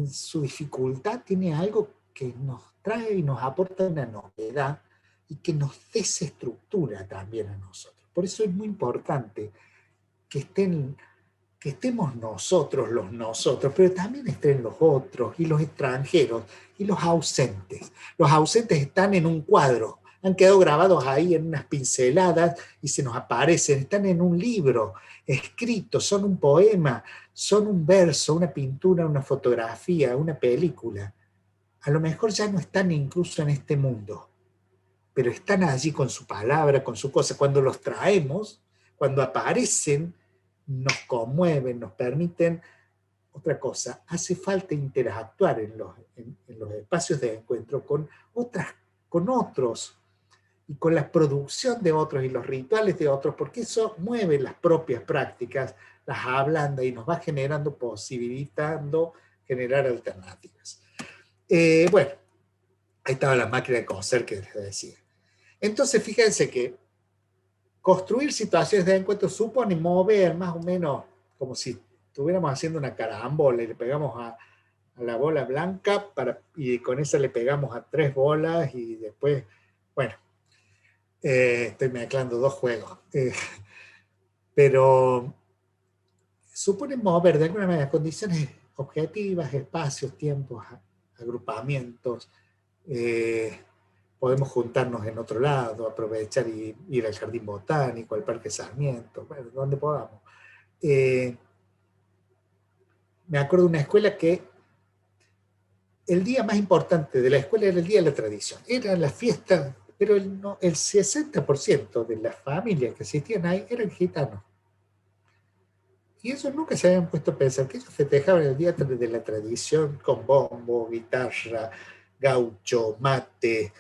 su dificultad, tiene algo que nos trae y nos aporta una novedad y que nos desestructura también a nosotros. Por eso es muy importante que estemos nosotros, los nosotros, pero también estén los otros y los extranjeros y los ausentes. Los ausentes están en un cuadro, han quedado grabados ahí en unas pinceladas y se nos aparecen, están en un libro escrito, son un poema, son un verso, una pintura, una fotografía, una película. A lo mejor ya no están incluso en este mundo, pero están allí con su palabra, con su cosa. Cuando los traemos, cuando aparecen, nos conmueven, nos permiten otra cosa. Hace falta interactuar en los espacios de encuentro con otros y con la producción de otros y los rituales de otros, porque eso mueve las propias prácticas, las ablanda y nos va generando, posibilitando generar alternativas. Bueno, ahí estaba la máquina de coser que les decía. Entonces, fíjense que construir situaciones de encuentro supone mover más o menos como si estuviéramos haciendo una carambola y le pegamos a la bola blanca y con esa le pegamos a 3 bolas y después, bueno, estoy mezclando 2 juegos. Pero supone mover de alguna manera condiciones objetivas, espacios, tiempos, agrupamientos. Podemos juntarnos en otro lado, aprovechar y ir al Jardín Botánico, al Parque Sarmiento, bueno, donde podamos. Me acuerdo de una escuela que el día más importante de la escuela era el Día de la Tradición. Era la fiesta, pero el 60% de las familias que existían ahí eran gitanos. Y ellos nunca se habían puesto a pensar que ellos festejaban el Día de la Tradición con bombo, guitarra, gaucho, mate,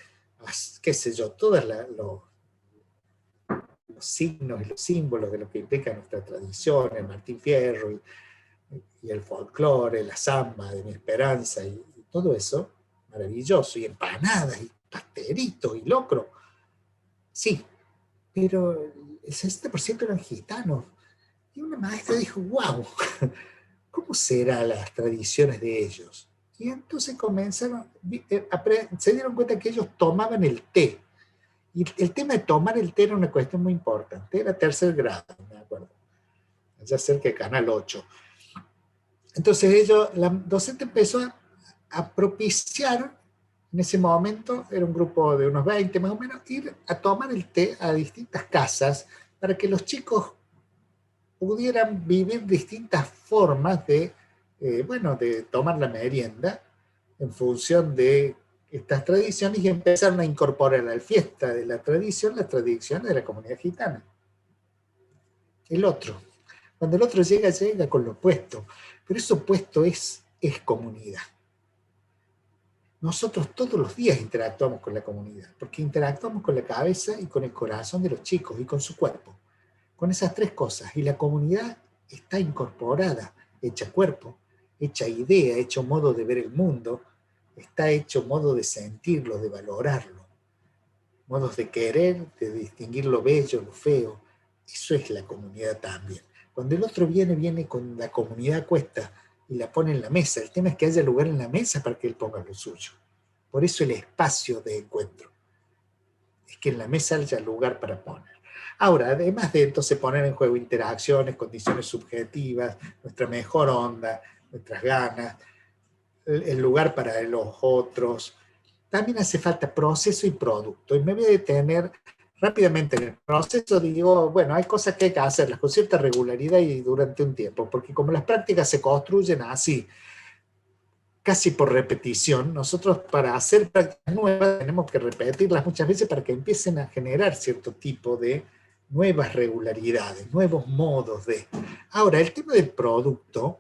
qué sé yo, todos los signos y los símbolos de lo que implica nuestra tradición, el Martín Fierro y el folclore, la samba de mi esperanza y todo eso, maravilloso, y empanadas y pasteritos y locro. Sí, pero el 60% eran gitanos. Y una maestra dijo, wow, ¿cómo serán las tradiciones de ellos? Y entonces se dieron cuenta que ellos tomaban el té. Y el tema de tomar el té era una cuestión muy importante. Era 3er grado, me acuerdo. Allá cerca de Canal 8. Entonces la docente empezó a propiciar, en ese momento, era un grupo de unos 20 más o menos, ir a tomar el té a distintas casas para que los chicos pudieran vivir distintas formas de, bueno, de tomar la merienda en función de estas tradiciones y empezaron a incorporar a la fiesta de la tradición las tradiciones de la comunidad gitana. El otro. Cuando el otro llega, llega con lo opuesto. Pero eso opuesto es comunidad. Nosotros todos los días interactuamos con la comunidad, porque interactuamos con la cabeza y con el corazón de los chicos y con su cuerpo. Con esas tres cosas. Y la comunidad está incorporada, hecha cuerpo, hecha idea, hecho modo de ver el mundo, está hecho modo de sentirlo, de valorarlo, modos de querer, de distinguir lo bello, lo feo. Eso es la comunidad también. Cuando el otro viene, viene con la comunidad cuesta y la pone en la mesa. El tema es que haya lugar en la mesa para que él ponga lo suyo. Por eso el espacio de encuentro. Es que en la mesa haya lugar para poner. Ahora, además de entonces poner en juego interacciones, condiciones subjetivas, nuestra mejor onda, nuestras ganas, el lugar para los otros, también hace falta proceso y producto. Y me voy a detener rápidamente en el proceso. Digo, bueno, hay cosas que hay que hacerlas con cierta regularidad y durante un tiempo, porque como las prácticas se construyen así, casi por repetición, nosotros para hacer prácticas nuevas tenemos que repetirlas muchas veces para que empiecen a generar cierto tipo de nuevas regularidades, nuevos modos de... Ahora, el tema del producto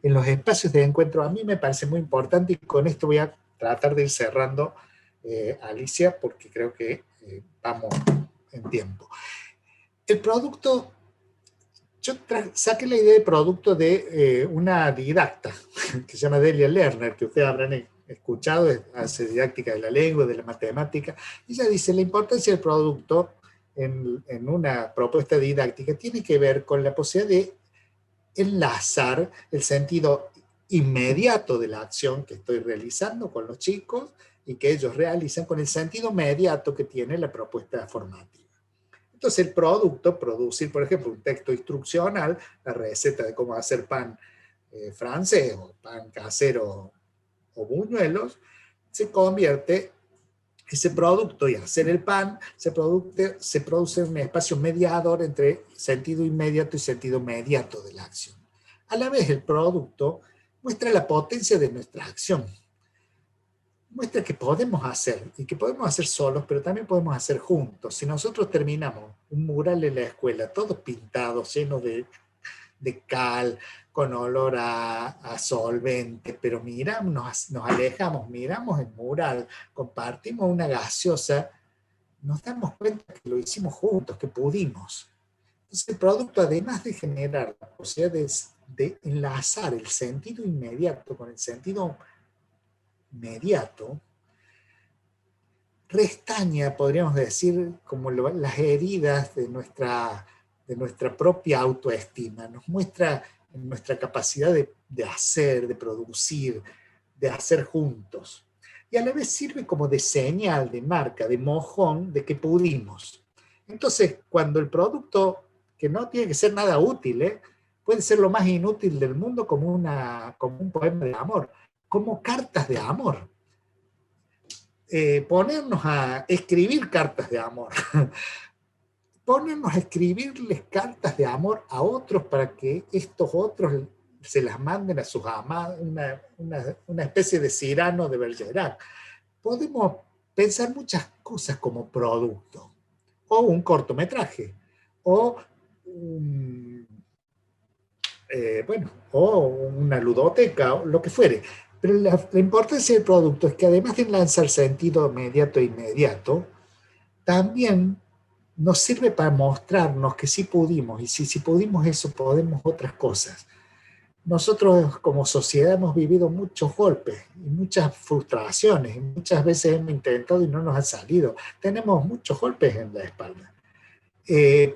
en los espacios de encuentro a mí me parece muy importante y con esto voy a tratar de ir cerrando, Alicia, porque creo que vamos en tiempo. El producto, yo saqué la idea de producto de una didacta que se llama Delia Lerner, que ustedes habrán escuchado, hace didáctica de la lengua, de la matemática. Ella dice, la importancia del producto en una propuesta didáctica tiene que ver con la posibilidad de enlazar el sentido inmediato de la acción que estoy realizando con los chicos y que ellos realizan con el sentido inmediato que tiene la propuesta formativa. Entonces el producto, producir por ejemplo un texto instruccional, la receta de cómo hacer pan francés o pan casero o buñuelos, se convierte ese producto y hacer el pan se produce un espacio mediador entre sentido inmediato y sentido mediato de la acción. A la vez el producto muestra la potencia de nuestra acción. Muestra que podemos hacer, y que podemos hacer solos, pero también podemos hacer juntos. Si nosotros terminamos un mural en la escuela, todos pintados, llenos de cal, con olor a solvente, pero miramos, nos alejamos, miramos el mural, compartimos una gaseosa, nos damos cuenta que lo hicimos juntos, que pudimos. Entonces el producto, además de generar la posibilidad de enlazar el sentido inmediato con el sentido mediato, restaña, podríamos decir, como las heridas de nuestra propia autoestima, nos muestra nuestra capacidad de hacer, de producir, de hacer juntos. Y a la vez sirve como de señal, de marca, de mojón, de que pudimos. Entonces, cuando el producto, que no tiene que ser nada útil, puede ser lo más inútil del mundo como un poema de amor, como cartas de amor. Ponernos a escribir cartas de amor. Ponernos a escribirles cartas de amor a otros para que estos otros se las manden a sus amados, una especie de Cyrano de Bergerac. Podemos pensar muchas cosas como producto, o un cortometraje, o o una ludoteca, o lo que fuere. Pero la importancia del producto es que además de lanzar sentido inmediato e inmediato, también nos sirve para mostrarnos que sí pudimos, y si pudimos eso, podemos otras cosas. Nosotros como sociedad hemos vivido muchos golpes y muchas frustraciones, y muchas veces hemos intentado y no nos ha salido. Tenemos muchos golpes en la espalda.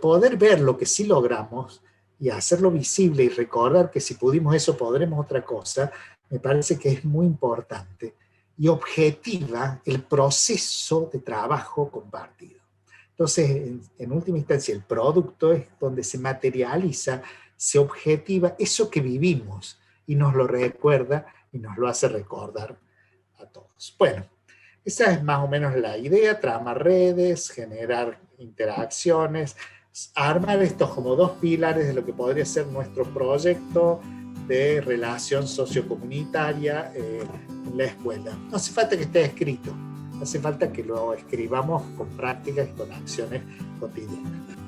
Poder ver lo que sí logramos y hacerlo visible y recordar que si pudimos eso, podremos otra cosa, me parece que es muy importante y objetiva el proceso de trabajo compartido. Entonces, en última instancia, el producto es donde se materializa, se objetiva eso que vivimos y nos lo recuerda y nos lo hace recordar a todos. Bueno, esa es más o menos la idea, tramar redes, generar interacciones, armar estos como dos pilares de lo que podría ser nuestro proyecto de relación sociocomunitaria en la escuela. No hace falta que esté escrito, hace falta que lo escribamos con prácticas y con acciones cotidianas.